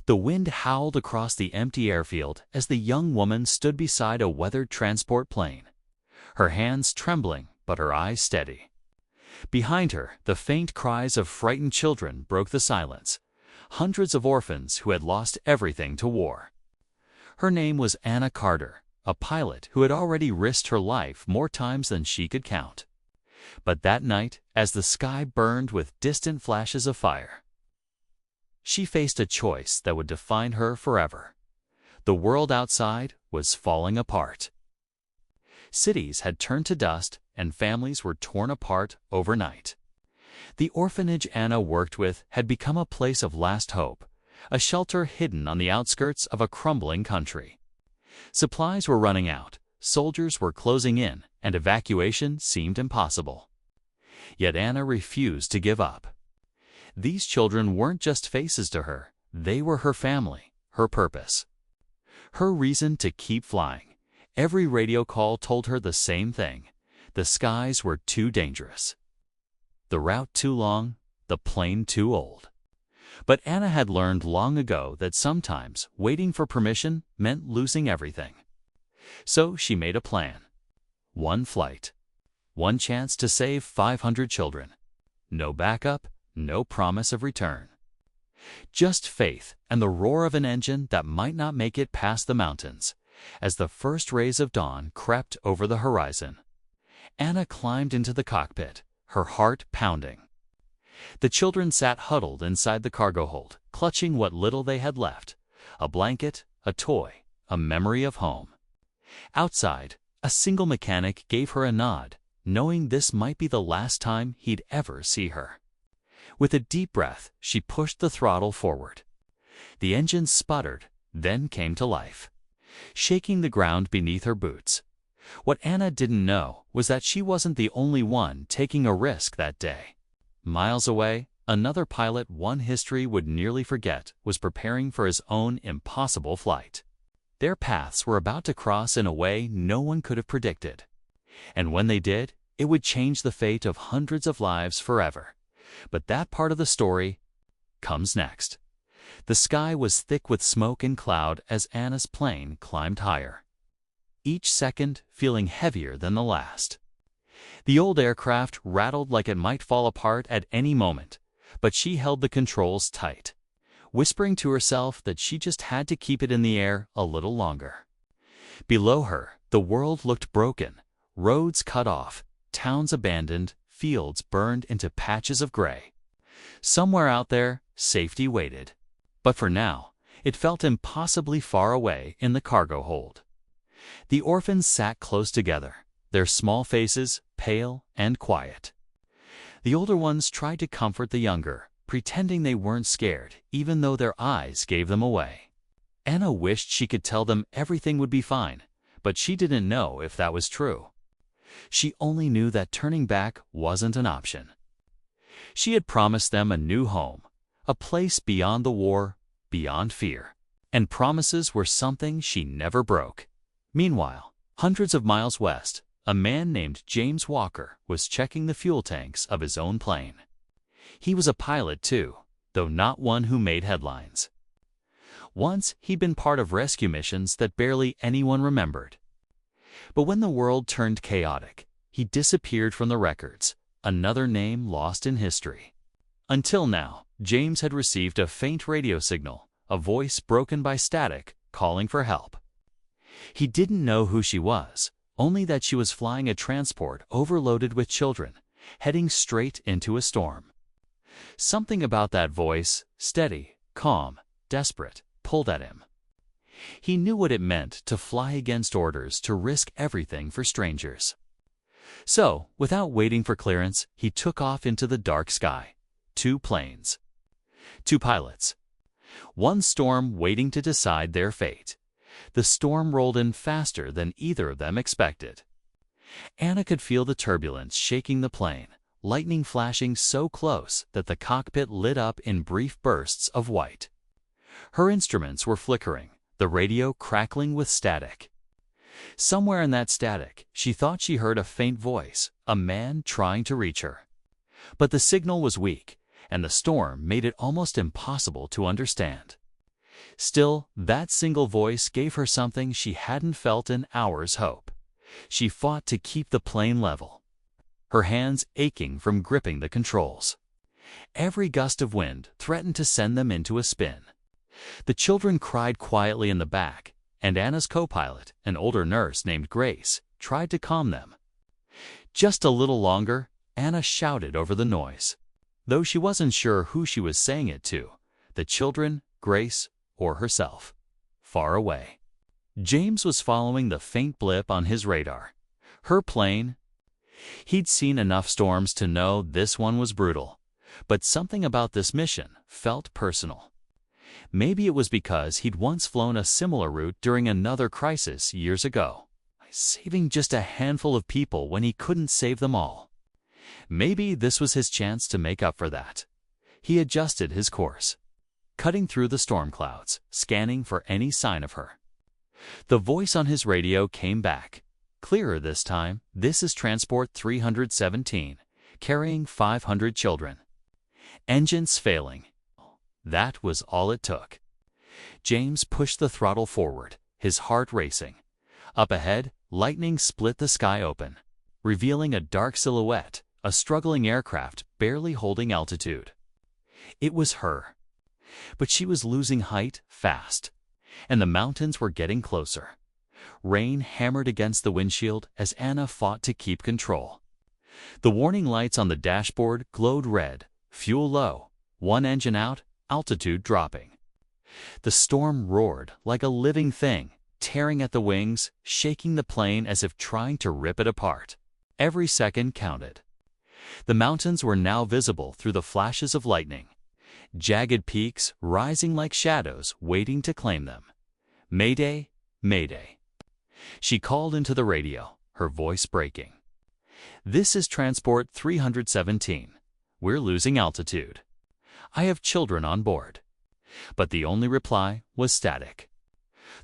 The wind howled across the empty airfield as the young woman stood beside a weathered transport plane, her hands trembling but her eyes steady. Behind her, the faint cries of frightened children broke the silence, hundreds of orphans who had lost everything to war. Her name was Anna Carter, a pilot who had already risked her life more times than she could count. But that night, as the sky burned with distant flashes of fire, she faced a choice that would define her forever. The world outside was falling apart. Cities had turned to dust and families were torn apart overnight. The orphanage Anna worked with had become a place of last hope, a shelter hidden on the outskirts of a crumbling country. Supplies were running out, soldiers were closing in, and evacuation seemed impossible. Yet Anna refused to give up. These children weren't just faces to her, they were her family, her purpose. Her reason to keep flying. Every radio call told her the same thing. The skies were too dangerous. The route too long, the plane too old. But Anna had learned long ago that sometimes waiting for permission meant losing everything. So she made a plan. One flight. One chance to save 500 children. No backup, no promise of return. Just faith and the roar of an engine that might not make it past the mountains. As the first rays of dawn crept over the horizon, Anna climbed into the cockpit, her heart pounding. The children sat huddled inside the cargo hold, clutching what little they had left, a blanket, a toy, a memory of home. Outside, a single mechanic gave her a nod, knowing this might be the last time he'd ever see her. With a deep breath, she pushed the throttle forward. The engine sputtered, then came to life, shaking the ground beneath her boots. What Anna didn't know was that she wasn't the only one taking a risk that day. Miles away, another pilot one history would nearly forget was preparing for his own impossible flight. Their paths were about to cross in a way no one could have predicted. And when they did, it would change the fate of hundreds of lives forever. But that part of the story comes next. The sky was thick with smoke and cloud as Anna's plane climbed higher, each second feeling heavier than the last. The old aircraft rattled like it might fall apart at any moment, but she held the controls tight, whispering to herself that she just had to keep it in the air a little longer. Below her, the world looked broken, roads cut off, towns abandoned, fields burned into patches of gray. Somewhere out there, safety waited. But for now, it felt impossibly far away in the cargo hold. The orphans sat close together, their small faces pale and quiet. The older ones tried to comfort the younger, pretending they weren't scared, even though their eyes gave them away. Anna wished she could tell them everything would be fine, but she didn't know if that was true. She only knew that turning back wasn't an option. She had promised them a new home, a place beyond the war, beyond fear. And promises were something she never broke. Meanwhile, hundreds of miles west, a man named James Walker was checking the fuel tanks of his own plane. He was a pilot too, though not one who made headlines. Once he'd been part of rescue missions that barely anyone remembered. But when the world turned chaotic, he disappeared from the records, another name lost in history. Until now, James had received a faint radio signal, a voice broken by static, calling for help. He didn't know who she was, only that she was flying a transport overloaded with children, heading straight into a storm. Something about that voice, steady, calm, desperate, pulled at him. He knew what it meant to fly against orders, to risk everything for strangers. So, without waiting for clearance, he took off into the dark sky. 2 planes. 2 pilots. One storm waiting to decide their fate. The storm rolled in faster than either of them expected. Anna could feel the turbulence shaking the plane, lightning flashing so close that the cockpit lit up in brief bursts of white. Her instruments were flickering, the radio crackling with static. Somewhere in that static, she thought she heard a faint voice, a man trying to reach her. But the signal was weak, and the storm made it almost impossible to understand. Still, that single voice gave her something she hadn't felt in hours: hope. She fought to keep the plane level, her hands aching from gripping the controls. Every gust of wind threatened to send them into a spin. The children cried quietly in the back, and Anna's co-pilot, an older nurse named Grace, tried to calm them. Just a little longer, Anna shouted over the noise, though she wasn't sure who she was saying it to: the children, Grace, or herself. Far away, James was following the faint blip on his radar. Her plane. He'd seen enough storms to know this one was brutal, but something about this mission felt personal. Maybe it was because he'd once flown a similar route during another crisis years ago, saving just a handful of people when he couldn't save them all. Maybe this was his chance to make up for that. He adjusted his course, cutting through the storm clouds, scanning for any sign of her. The voice on his radio came back, clearer this time. "This is Transport 317, carrying 500 children. Engines failing." That was all it took. James pushed the throttle forward, his heart racing. Up ahead, lightning split the sky open, revealing a dark silhouette, a struggling aircraft barely holding altitude. It was her. But she was losing height fast, and the mountains were getting closer. Rain hammered against the windshield as Anna fought to keep control. The warning lights on the dashboard glowed red: fuel low, one engine out, altitude dropping. The storm roared like a living thing, tearing at the wings, shaking the plane as if trying to rip it apart. Every second counted. The mountains were now visible through the flashes of lightning, jagged peaks rising like shadows waiting to claim them. "Mayday, mayday." She called into the radio, her voice breaking. "This is Transport 317. We're losing altitude. I have children on board." But the only reply was static.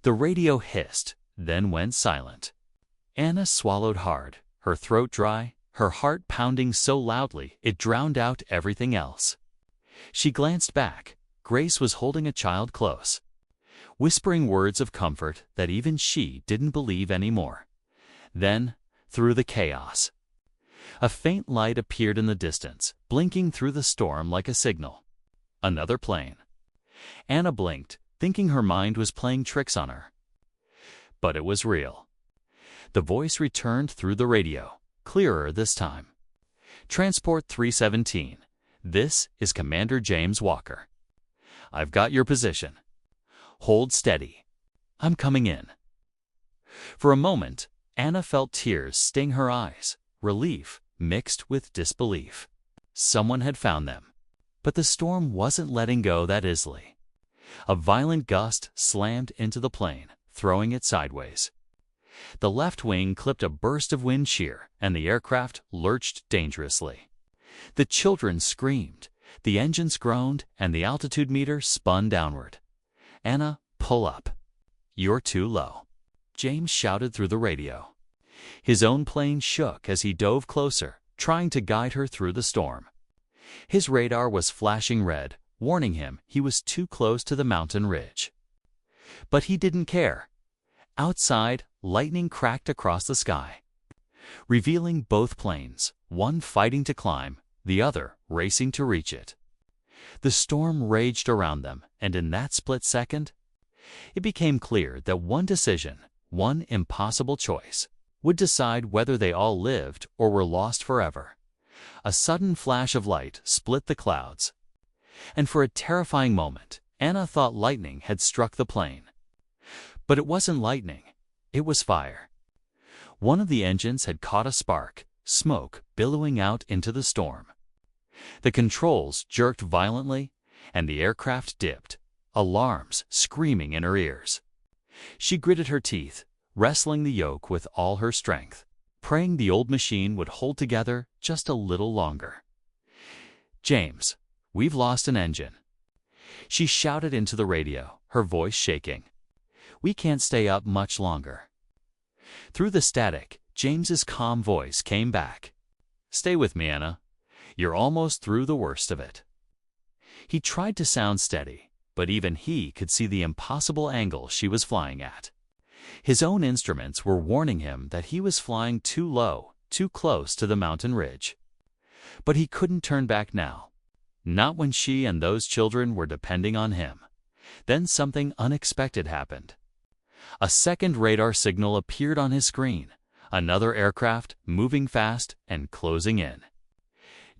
The radio hissed, then went silent. Anna swallowed hard, her throat dry, her heart pounding so loudly it drowned out everything else. She glanced back. Grace was holding a child close, whispering words of comfort that even she didn't believe anymore. Then, through the chaos, a faint light appeared in the distance, blinking through the storm like a signal. Another plane. Anna blinked, thinking her mind was playing tricks on her. But it was real. The voice returned through the radio, clearer this time. "Transport 317. This is Commander James Walker. I've got your position. Hold steady. I'm coming in." For a moment, Anna felt tears sting her eyes, relief mixed with disbelief. Someone had found them. But the storm wasn't letting go that easily. A violent gust slammed into the plane, throwing it sideways. The left wing clipped a burst of wind shear, and the aircraft lurched dangerously. The children screamed, the engines groaned, and the altitude meter spun downward. "Anna, pull up. You're too low," James shouted through the radio. His own plane shook as he dove closer, trying to guide her through the storm. His radar was flashing red, warning him he was too close to the mountain ridge. But he didn't care. Outside, lightning cracked across the sky, revealing both planes, one fighting to climb, the other racing to reach it. The storm raged around them, and in that split second, it became clear that one decision, one impossible choice, would decide whether they all lived or were lost forever. A sudden flash of light split the clouds, and for a terrifying moment, Anna thought lightning had struck the plane. But it wasn't lightning, it was fire. One of the engines had caught a spark, smoke billowing out into the storm. The controls jerked violently, and the aircraft dipped, alarms screaming in her ears. She gritted her teeth, wrestling the yoke with all her strength, praying the old machine would hold together just a little longer. "James, we've lost an engine," she shouted into the radio, her voice shaking. "We can't stay up much longer." Through the static, James's calm voice came back. "Stay with me, Anna. You're almost through the worst of it." He tried to sound steady, but even he could see the impossible angle she was flying at. His own instruments were warning him that he was flying too low, too close to the mountain ridge. But he couldn't turn back now. Not when she and those children were depending on him. Then something unexpected happened. A second radar signal appeared on his screen, another aircraft moving fast and closing in.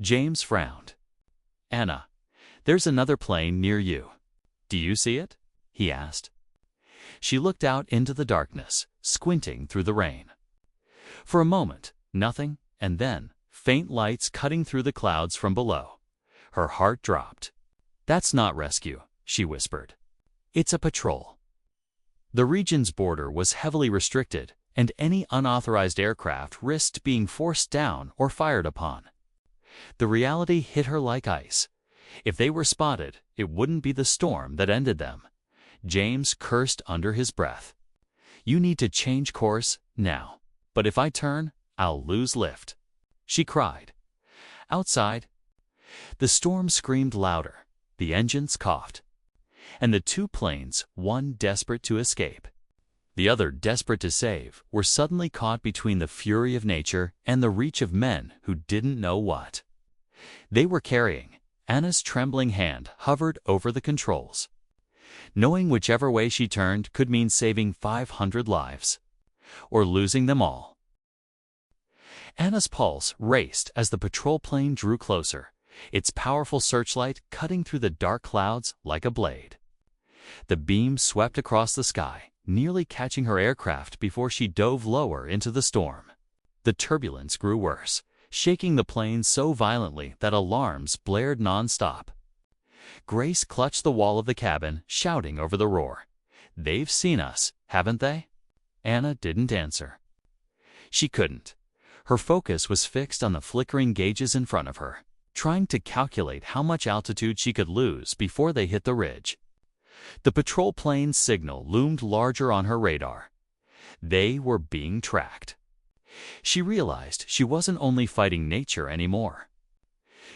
James frowned. "Anna, there's another plane near you. Do you see it?" he asked. She looked out into the darkness, squinting through the rain. For a moment, nothing, and then faint lights cutting through the clouds from below. Her heart dropped. "That's not rescue," she whispered. "It's a patrol." The region's border was heavily restricted, and any unauthorized aircraft risked being forced down or fired upon. The reality hit her like ice. If they were spotted, it wouldn't be the storm that ended them. James cursed under his breath. "You need to change course now. But if I turn, I'll lose lift," she cried. Outside, the storm screamed louder, the engines coughed, and the two planes, one desperate to escape, the other desperate to save, were suddenly caught between the fury of nature and the reach of men who didn't know what they were carrying. Anna's trembling hand hovered over the controls. Knowing whichever way she turned could mean saving 500 lives, or losing them all. Anna's pulse raced as the patrol plane drew closer, its powerful searchlight cutting through the dark clouds like a blade. The beam swept across the sky, nearly catching her aircraft before she dove lower into the storm. The turbulence grew worse, shaking the plane so violently that alarms blared non-stop. Grace clutched the wall of the cabin, shouting over the roar. "They've seen us, haven't they?" Anna didn't answer. She couldn't. Her focus was fixed on the flickering gauges in front of her, trying to calculate how much altitude she could lose before they hit the ridge. The patrol plane's signal loomed larger on her radar. They were being tracked. She realized she wasn't only fighting nature anymore.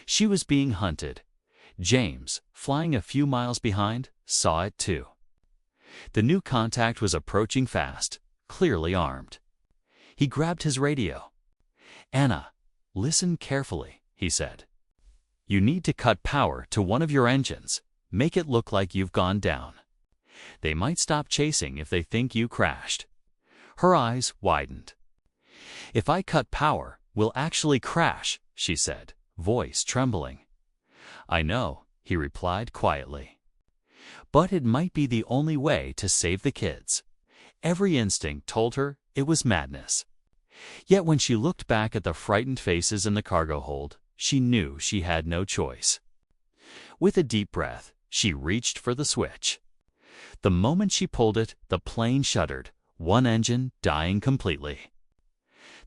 She was being hunted. James, flying a few miles behind, saw it too. The new contact was approaching fast, clearly armed. He grabbed his radio. "Anna, listen carefully," he said. "You need to cut power to one of your engines. Make it look like you've gone down. They might stop chasing if they think you crashed." Her eyes widened. "If I cut power, we'll actually crash," she said, voice trembling. "I know," he replied quietly. "But it might be the only way to save the kids." Every instinct told her it was madness. Yet when she looked back at the frightened faces in the cargo hold, she knew she had no choice. With a deep breath, she reached for the switch. The moment she pulled it, the plane shuddered, one engine dying completely.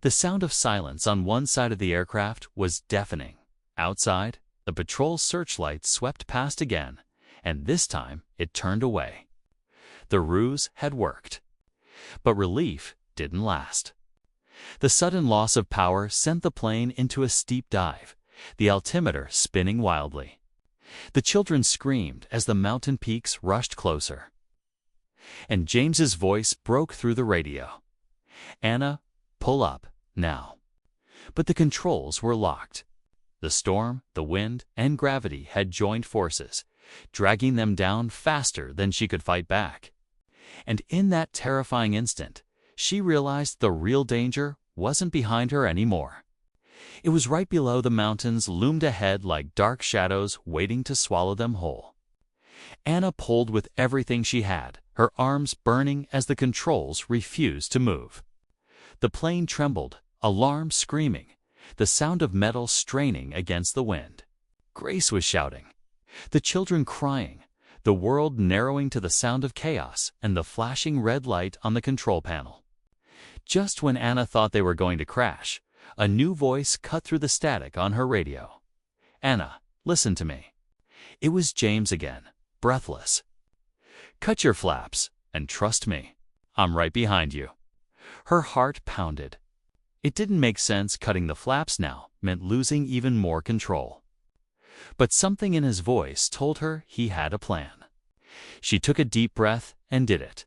The sound of silence on one side of the aircraft was deafening. Outside, the patrol searchlight swept past again, and this time it turned away. The ruse had worked. But relief didn't last. The sudden loss of power sent the plane into a steep dive, the altimeter spinning wildly. The children screamed as the mountain peaks rushed closer. And James's voice broke through the radio. "Anna, pull up, now." But the controls were locked. The storm, the wind, and gravity had joined forces, dragging them down faster than she could fight back. And in that terrifying instant, she realized the real danger wasn't behind her anymore. It was right below. The mountains loomed ahead like dark shadows waiting to swallow them whole. Anna pulled with everything she had, her arms burning as the controls refused to move. The plane trembled, alarm screaming, the sound of metal straining against the wind. Grace was shouting, the children crying, the world narrowing to the sound of chaos and the flashing red light on the control panel. Just when Anna thought they were going to crash, a new voice cut through the static on her radio. "Anna, listen to me." It was James again, breathless. "Cut your flaps, and trust me. I'm right behind you." Her heart pounded. It didn't make sense. Cutting the flaps now meant losing even more control. But something in his voice told her he had a plan. She took a deep breath and did it.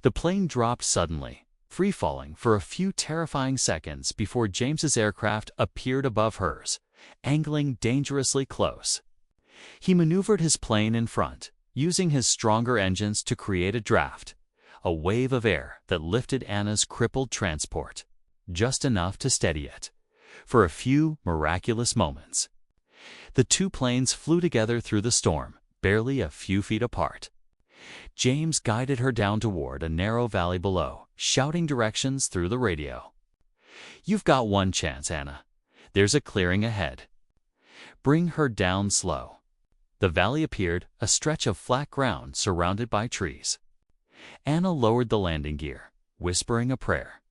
The plane dropped suddenly, free-falling for a few terrifying seconds before James's aircraft appeared above hers, angling dangerously close. He maneuvered his plane in front, using his stronger engines to create a draft, a wave of air that lifted Anna's crippled transport, just enough to steady it, for a few miraculous moments. The two planes flew together through the storm, barely a few feet apart. James guided her down toward a narrow valley below, shouting directions through the radio. "You've got one chance, Anna. There's a clearing ahead. Bring her down slow." The valley appeared, a stretch of flat ground surrounded by trees. Anna lowered the landing gear, whispering a prayer.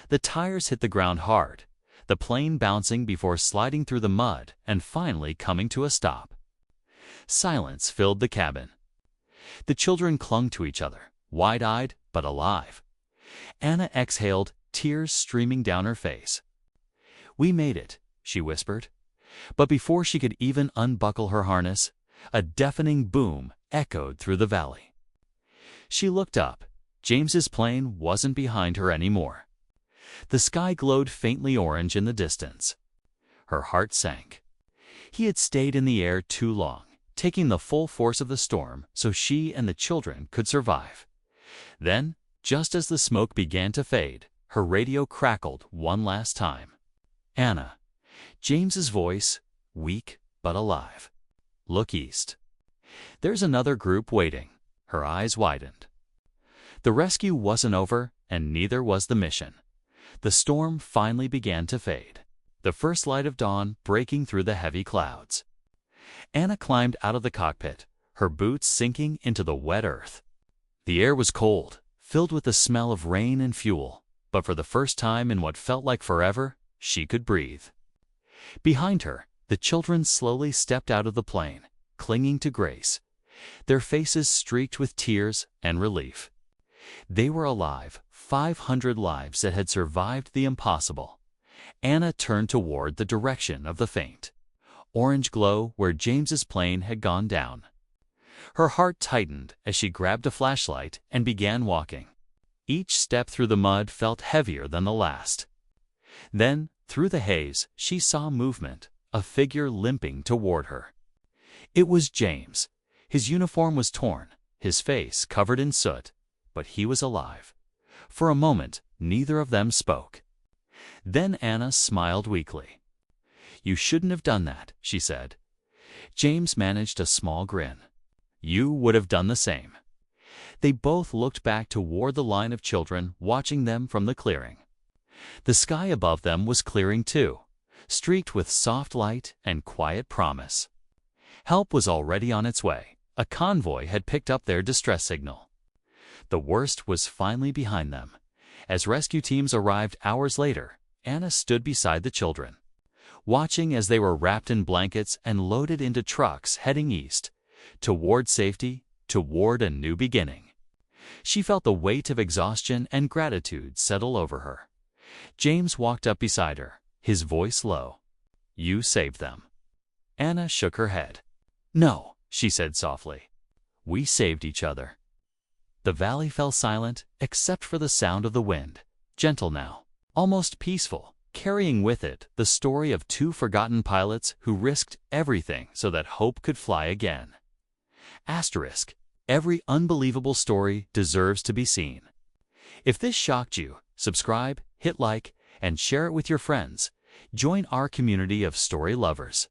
The tires hit the ground hard, the plane bouncing before sliding through the mud and finally coming to a stop. Silence filled the cabin. The children clung to each other, wide-eyed but alive. Anna exhaled, tears streaming down her face. "We made it," she whispered. But before she could even unbuckle her harness, a deafening boom echoed through the valley. She looked up. James's plane wasn't behind her anymore. The sky glowed faintly orange in the distance. Her heart sank. He had stayed in the air too long, taking the full force of the storm so she and the children could survive. Then, just as the smoke began to fade, her radio crackled one last time. "Anna." James's voice, weak but alive. "Look east. There's another group waiting." Her eyes widened. The rescue wasn't over, and neither was the mission. The storm finally began to fade, the first light of dawn breaking through the heavy clouds. Anna climbed out of the cockpit, her boots sinking into the wet earth. The air was cold, filled with the smell of rain and fuel, but for the first time in what felt like forever, she could breathe. Behind her, the children slowly stepped out of the plane, clinging to Grace, their faces streaked with tears and relief. They were alive, 500 lives that had survived the impossible. Anna turned toward the direction of the faint orange glow where James's plane had gone down. Her heart tightened as she grabbed a flashlight and began walking. Each step through the mud felt heavier than the last. Then, through the haze, she saw movement, a figure limping toward her. It was James. His uniform was torn, his face covered in soot, but he was alive. For a moment, neither of them spoke. Then Anna smiled weakly. "You shouldn't have done that," she said. James managed a small grin. "You would have done the same." They both looked back toward the line of children watching them from the clearing. The sky above them was clearing too, streaked with soft light and quiet promise. Help was already on its way. A convoy had picked up their distress signal. The worst was finally behind them. As rescue teams arrived hours later, Anna stood beside the children, watching as they were wrapped in blankets and loaded into trucks heading east, toward safety, toward a new beginning. She felt the weight of exhaustion and gratitude settle over her. James walked up beside her, his voice low. "You saved them." Anna shook her head. "No," she said softly. "We saved each other." The valley fell silent except for the sound of the wind, gentle now, almost peaceful, carrying with it the story of two forgotten pilots who risked everything so that hope could fly again. Asterisk, every unbelievable story deserves to be seen. If this shocked you, subscribe, hit like, and share it with your friends. Join our community of story lovers.